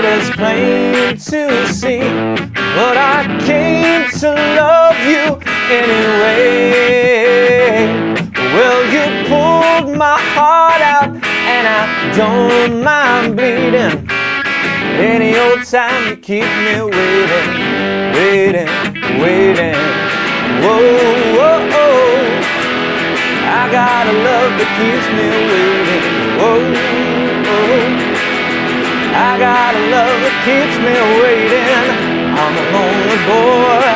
it is plain to see, but I came to love you anyway. Well, you pulled my heart out, and I don't mind bleeding. Any old time you keep me waiting, waiting, waiting. Whoa, whoa, whoa. I got a love that keeps me waiting. Whoa, whoa. I got a love that keeps me waiting. I'm a lonely boy.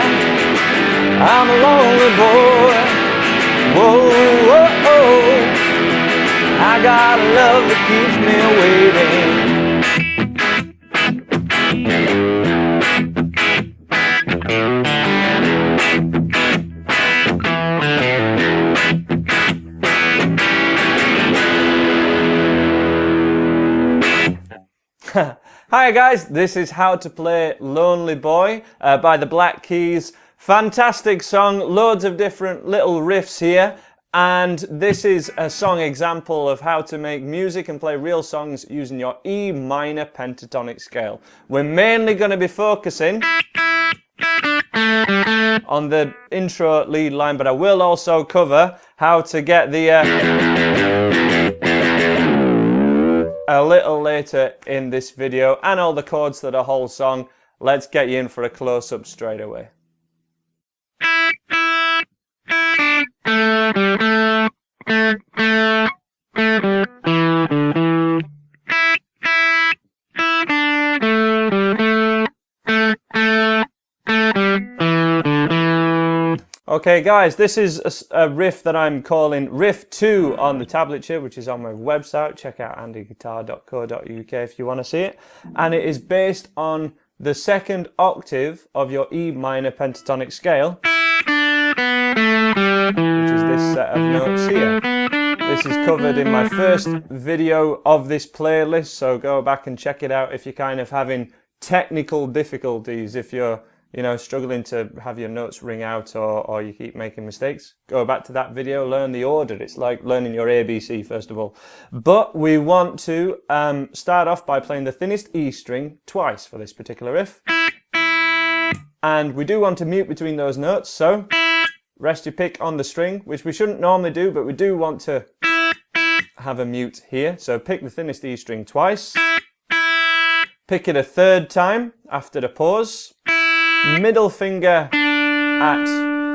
I'm a lonely boy. Whoa, whoa, whoa. I got a love that keeps me waiting. Hi guys, this is how to play Lonely Boy by the Black Keys. Fantastic song, loads of different little riffs here, and this is a song example of how to make music and play real songs using your E minor pentatonic scale. We're mainly going to be focusing on the intro lead line, but I will also cover how to get the a little later in this video, and all the chords for the whole song. Let's get you in for a close-up straight away. Okay guys, this is a riff that I'm calling Riff 2 on the tablature, which is on my website. Check out andyguitar.co.uk if you want to see it. And it is based on the second octave of your E minor pentatonic scale, which is this set of notes here. This is covered in my first video of this playlist, so go back and check it out if you're kind of having technical difficulties, if you're struggling to have your notes ring out, or you keep making mistakes. Go back to that video, learn the order. It's like learning your ABC first of all. But we want to start off by playing the thinnest E string twice for this particular riff. And we do want to mute between those notes, so rest your pick on the string, which we shouldn't normally do, but we do want to have a mute here. So pick the thinnest E string twice. Pick it a third time after the pause. Middle finger at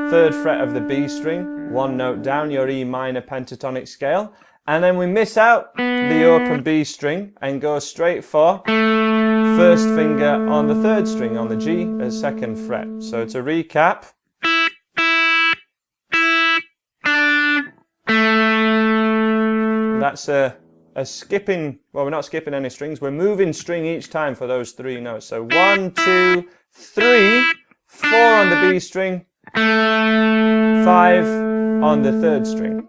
third fret of the B string, one note down, your E minor pentatonic scale, and then we miss out the open B string and go straight for first finger on the third string on the G as second fret. So to recap, that's a skipping, well, we're not skipping any strings, we're moving string each time for those three notes. So 1, 2, 3, 4 on the B string, 5 on the third string.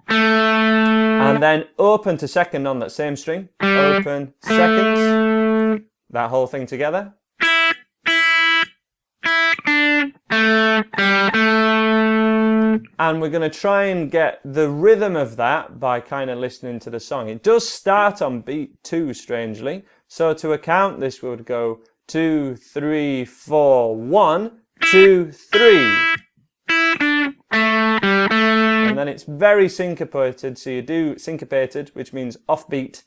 And then open to second on that same string, open, second, that whole thing together. And we're going to try and get the rhythm of that by kind of listening to the song. It does start on beat 2, strangely. So to account this, we would go 2, 3, 4, 1, 2, 3. And then it's very syncopated, so you do syncopated, which means offbeat.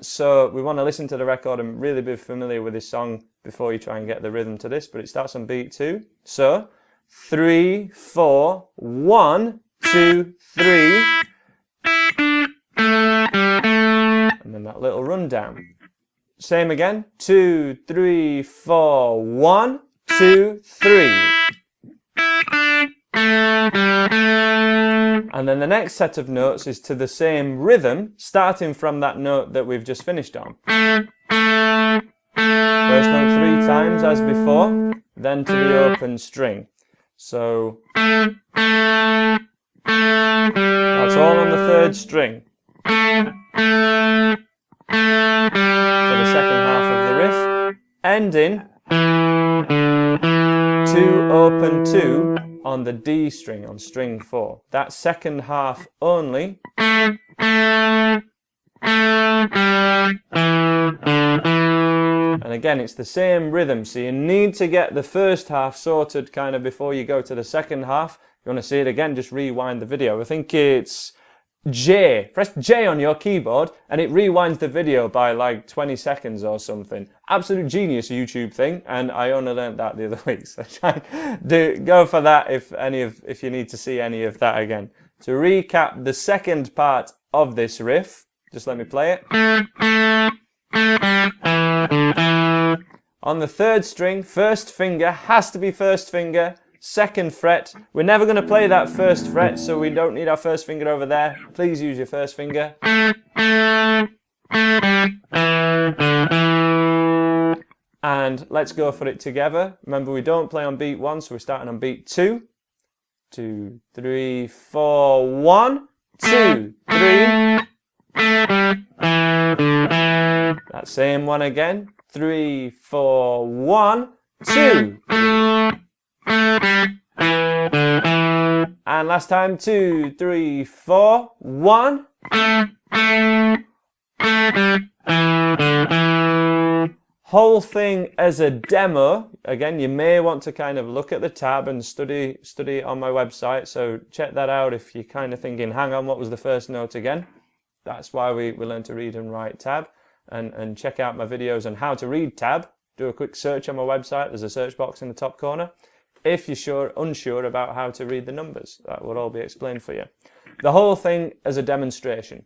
So we want to listen to the record and really be familiar with this song before you try and get the rhythm to this, but it starts on beat 2. So 3, 4, 1, 2, 3. And then that little rundown. Same again. 2, 3, 4, 1, 2, 3. And then the next set of notes is to the same rhythm, starting from that note that we've just finished on. First note 3 times as before, then to the open string. So that's all on the third string. For the second half of the riff, ending 2 open 2 on the D string on string 4. That second half only And again, it's the same rhythm, so you need to get the first half sorted kind of before you go to the second half. If you want to see it again, just rewind the video. I think it's J. Press J on your keyboard and it rewinds the video by like 20 seconds or something. Absolute genius YouTube thing, and I only learned that the other week. So go for that if you need to see any of that again. To recap the second part of this riff, just let me play it. On the third string, first finger has to be first finger, second fret. We're never going to play that first fret, so we don't need our first finger over there. Please use your first finger. And let's go for it together. Remember, we don't play on beat 1, so we're starting on beat 2. 2, 3, 4, 1, 2, 3. That same one again. 3, 4, 1, 2. And last time, 2, 3, 4, 1. Whole thing as a demo. Again, you may want to kind of look at the tab and study it on my website. So check that out if you're kind of thinking, hang on, what was the first note again? That's why we learn to read and write tab. And check out my videos on how to read tab. Do a quick search on my website. There's a search box in the top corner. If you're unsure about how to read the numbers, that will all be explained for you. The whole thing as a demonstration.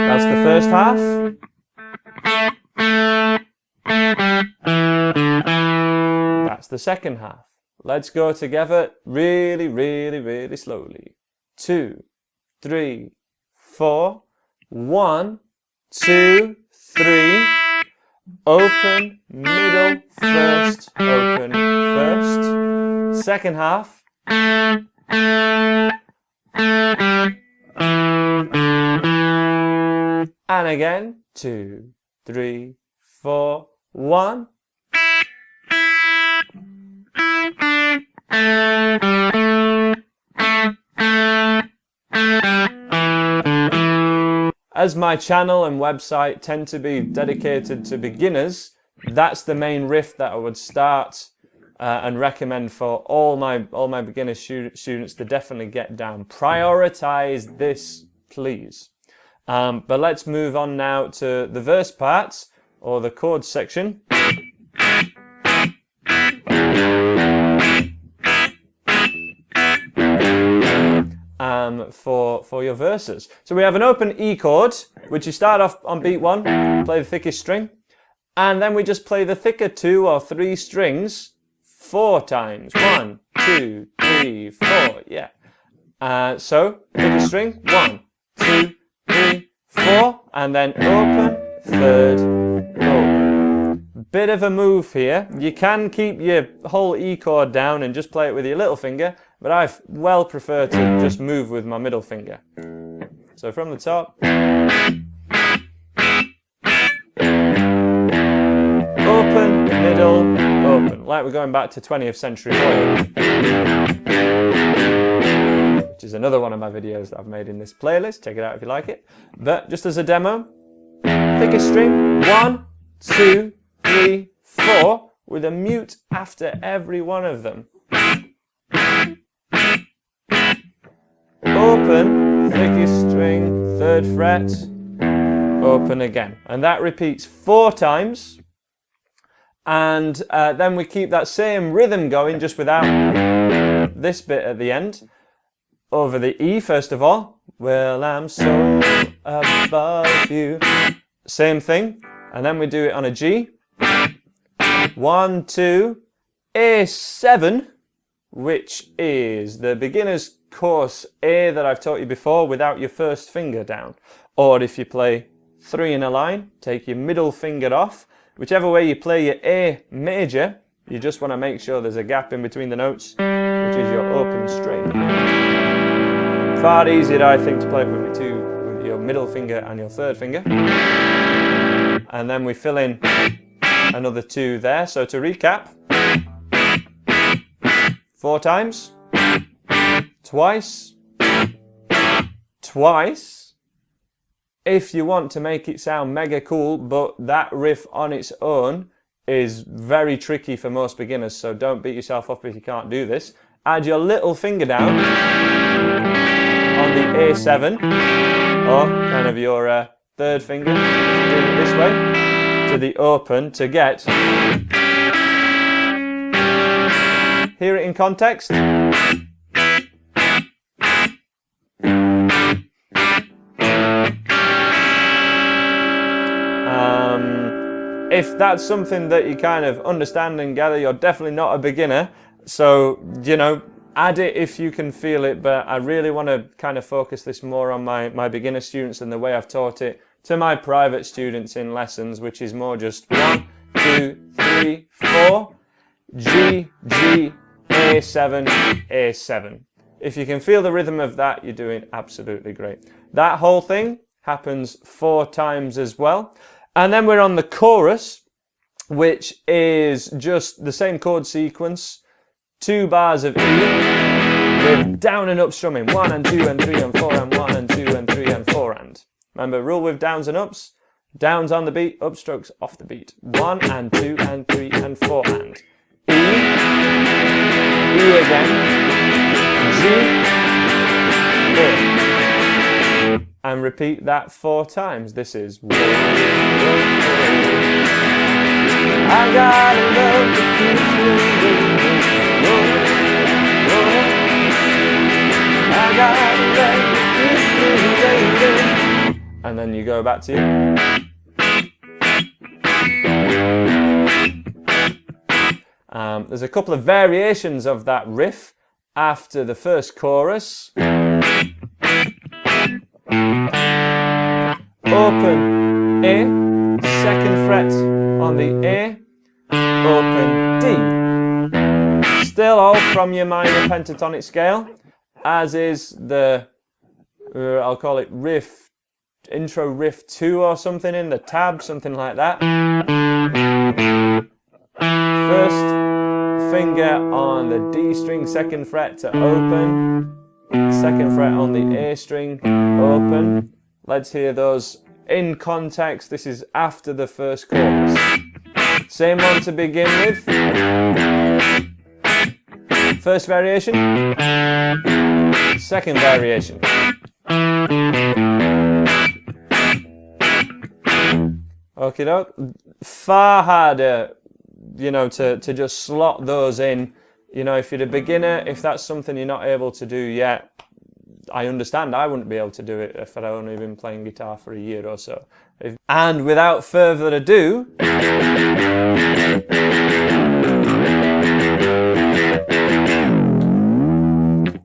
That's the first half. That's the second half. Let's go together really, really, really slowly. 2, 3, 4, 1, 2, 3. Open, middle, first, open, first. Second half. And again, 2, 3, 4, 1. As my channel and website tend to be dedicated to beginners, that's the main riff that I would start and recommend for all my beginner students to definitely get down. Prioritize this, please. But let's move on now to the verse parts, or the chords section. For your verses. So we have an open E chord, which you start off on beat 1, play the thickest string, and then we just play the thicker 2 or 3 strings 4 times. 1, 2, 3, 4, yeah. So, thickest string, 1, 2, 3, 4, and then open, third, open. Bit of a move here. You can keep your whole E chord down and just play it with your little finger, but I well prefer to just move with my middle finger. So from the top, open, middle, open. Like we're going back to 20th century playing, which is another one of my videos that I've made in this playlist. Check it out if you like it. But just as a demo, thickest string, 1, 2, 3, 4, with a mute after every one of them. Open, thickest string, 3rd fret, open again. And that repeats 4 times. And then we keep that same rhythm going, just without this bit at the end. Over the E, first of all. Well, I'm so above you. Same thing. And then we do it on a G. 1, 2, A7, which is the beginner's course A that I've taught you before without your first finger down. Or if you play 3 in a line, take your middle finger off. Whichever way you play your A major, you just want to make sure there's a gap in between the notes, which is your open string. Far easier, I think, to play it with your middle finger and your 3rd finger. And then we fill in another 2 there. So to recap, 4 times, twice, twice if you want to make it sound mega cool, but that riff on its own is very tricky for most beginners, so don't beat yourself up if you can't do this. Add your little finger down on the A7, or kind of your third finger, do it this way, to the open to get. Hear it in context. If that's something that you kind of understand and gather, you're definitely not a beginner. So, you know, add it if you can feel it, but I really want to kind of focus this more on my beginner students and the way I've taught it to my private students in lessons, which is more just 1, 2, 3, 4, G, G, A7, A7. If you can feel the rhythm of that, you're doing absolutely great. That whole thing happens 4 times as well. And then we're on the chorus, which is just the same chord sequence, 2 bars of E with down and up strumming, 1 and 2 and 3 and 4 and 1 and 2 and 3 and 4 and. Remember, rule with downs and ups, downs on the beat, upstrokes off the beat. 1 and 2 and 3 and 4 and. E, E again, G, A. And repeat that 4 times. This is I gotta love the I gotta love the and then you go back to there's a couple of variations of that riff after the first chorus. Open A, 2nd fret on the A, open D. Still all from your minor pentatonic scale, as is the, I'll call it riff, intro riff 2 or something in the tab, something like that. First finger on the D string, 2nd fret to open, 2nd fret on the A string, open. Let's hear those in context. This is after the first chorus. Same one to begin with. First variation. 2nd variation. Okie doke. Far harder, you know, to just slot those in. You know, if you're a beginner, if that's something you're not able to do yet, I understand. I wouldn't be able to do it if I'd only been playing guitar for a year or so. And without further ado,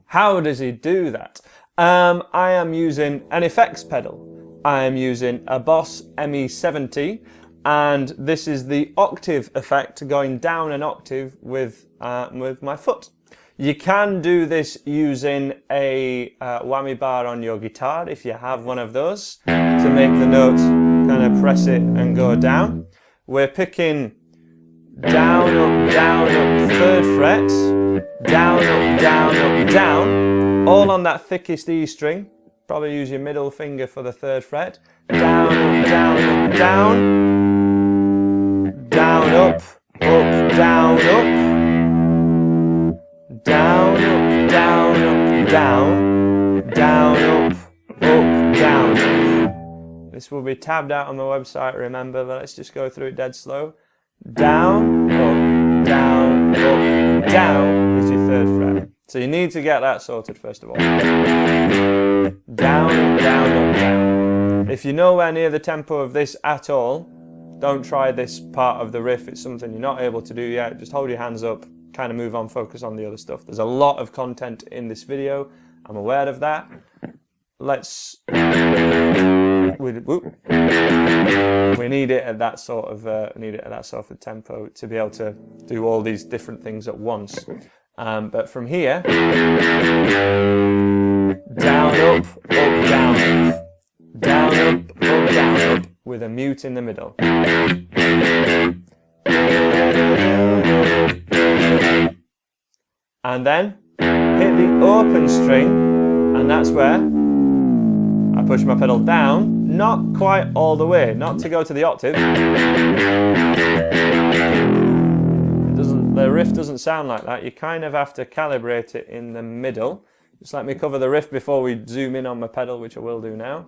how does he do that? I am using an effects pedal. I am using a Boss ME70, and this is the octave effect, going down an octave with my foot. You can do this using a Whammy Bar on your guitar if you have one of those, to make the note kind of press it and go down. We're picking down, up, 3rd fret, down, up, down, all on that thickest E string. Probably use your middle finger for the 3rd fret. Down, up, down, up, down, up. Down, up, down, up, down, up, down. This will be tabbed out on my website, remember, but let's just go through it dead slow. Down, up, down, is your 3rd fret. So you need to get that sorted first of all. Down, up, down. If you're nowhere near the tempo of this at all, don't try this part of the riff. It's something you're not able to do yet. Just hold your hands up, kind of move on, focus on the other stuff. There's a lot of content in this video. I'm aware of that. Let's. We need it at that sort of tempo to be able to do all these different things at once. But from here, down, up, down, down, up, down, up, with a mute in the middle. And then hit the open string, and that's where I push my pedal down, not quite all the way, not to go to the octave. The riff doesn't sound like that. You kind of have to calibrate it in the middle. Just let me cover the riff before we zoom in on my pedal, which I will do now.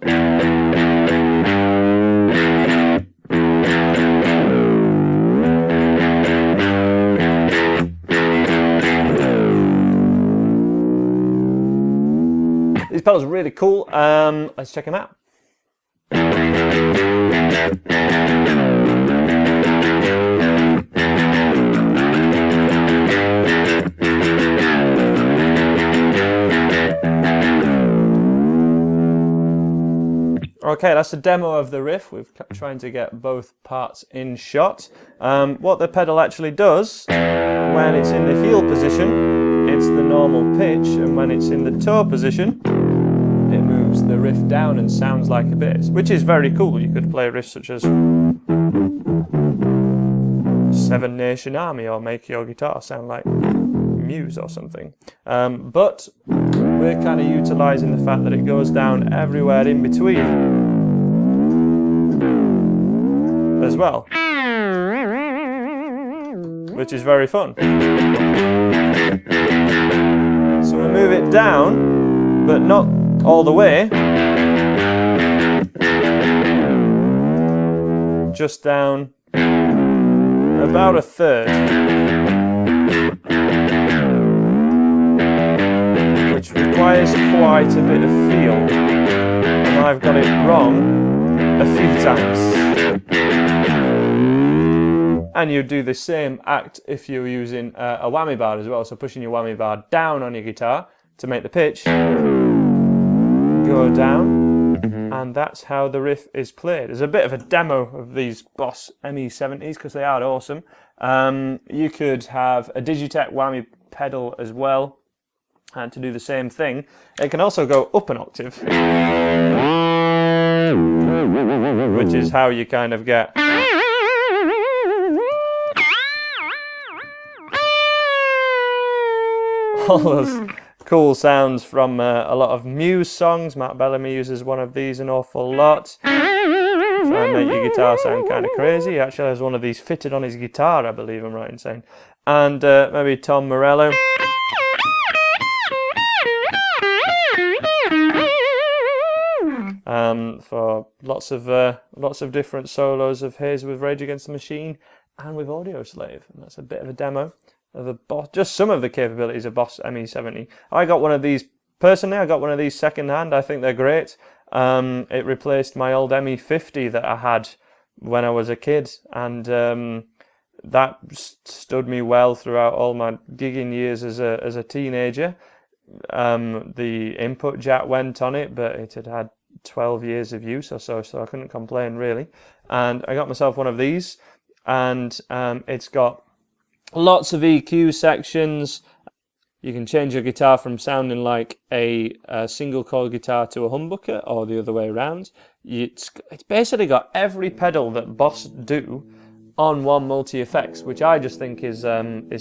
These pedals are really cool. Let's check them out. Okay, that's a demo of the riff. We're trying to get both parts in shot. What the pedal actually does, when it's in the heel position, it's the normal pitch, and when it's in the toe position, it moves the riff down and sounds like a bass, which is very cool. You could play riffs such as Seven Nation Army, or make your guitar sound like Muse or something. But we're kind of utilising the fact that it goes down everywhere in between as well, which is very fun. So we move it down, but not all the way, just down about a third, which requires quite a bit of feel, and I've got it wrong a few times. And you do the same act if you're using a whammy bar as well, so pushing your whammy bar down on your guitar to make the pitch go down, and that's how the riff is played. There's a bit of a demo of these Boss ME70s because they are awesome. You could have a Digitech whammy pedal as well, and to do the same thing. It can also go up an octave, which is how you kind of get all those cool sounds from a lot of Muse songs. Matt Bellamy uses one of these an awful lot. Try and make your guitar sound kind of crazy. He actually has one of these fitted on his guitar, I believe I'm right in saying. And maybe Tom Morello. For lots of different solos of his with Rage Against the Machine and with Audioslave. And that's a bit of a demo of the Boss, just some of the capabilities of Boss ME70. I got one of these personally. I got one of these second hand. I think they're great. It replaced my old ME50 that I had when I was a kid, and that stood me well throughout all my gigging years as a teenager. The input jack went on it, but it had 12 years of use or so I couldn't complain really. And I got myself one of these, and it's got lots of EQ sections. You can change your guitar from sounding like a single coil guitar to a humbucker, or the other way around. It's basically got every pedal that Boss do on one multi-effects, which I just think is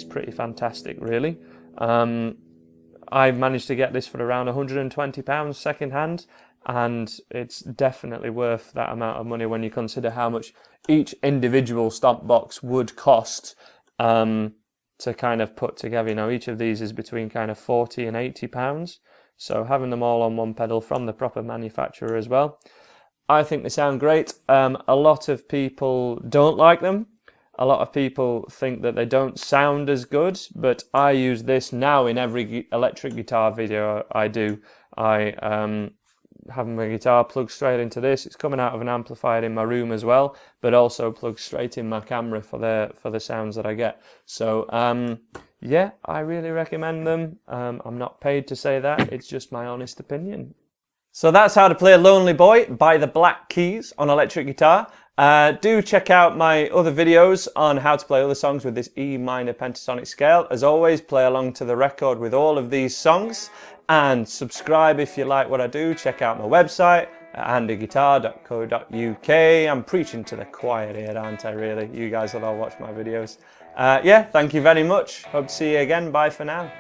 pretty fantastic, really. I managed to get this for around £120 second hand, and it's definitely worth that amount of money when you consider how much each individual stomp box would cost to kind of put together. You know, each of these is between kind of £40 and £80. So having them all on one pedal from the proper manufacturer as well. I think they sound great. A lot of people don't like them. A lot of people think that they don't sound as good, but I use this now in every electric guitar video I do. I have my guitar plugged straight into this. It's coming out of an amplifier in my room as well, but also plugged straight in my camera for the sounds that I get. So yeah, I really recommend them. I'm not paid to say that, it's just my honest opinion. So that's how to play Lonely Boy by the Black Keys on electric guitar. Do check out my other videos on how to play other songs with this E minor pentatonic scale. As always, play along to the record with all of these songs, and subscribe if you like what I do. Check out my website at handyguitar.co.uk. I'm preaching to the choir here, aren't I, really? You guys will all watch my videos. Yeah, thank you very much. Hope to see you again. Bye for now.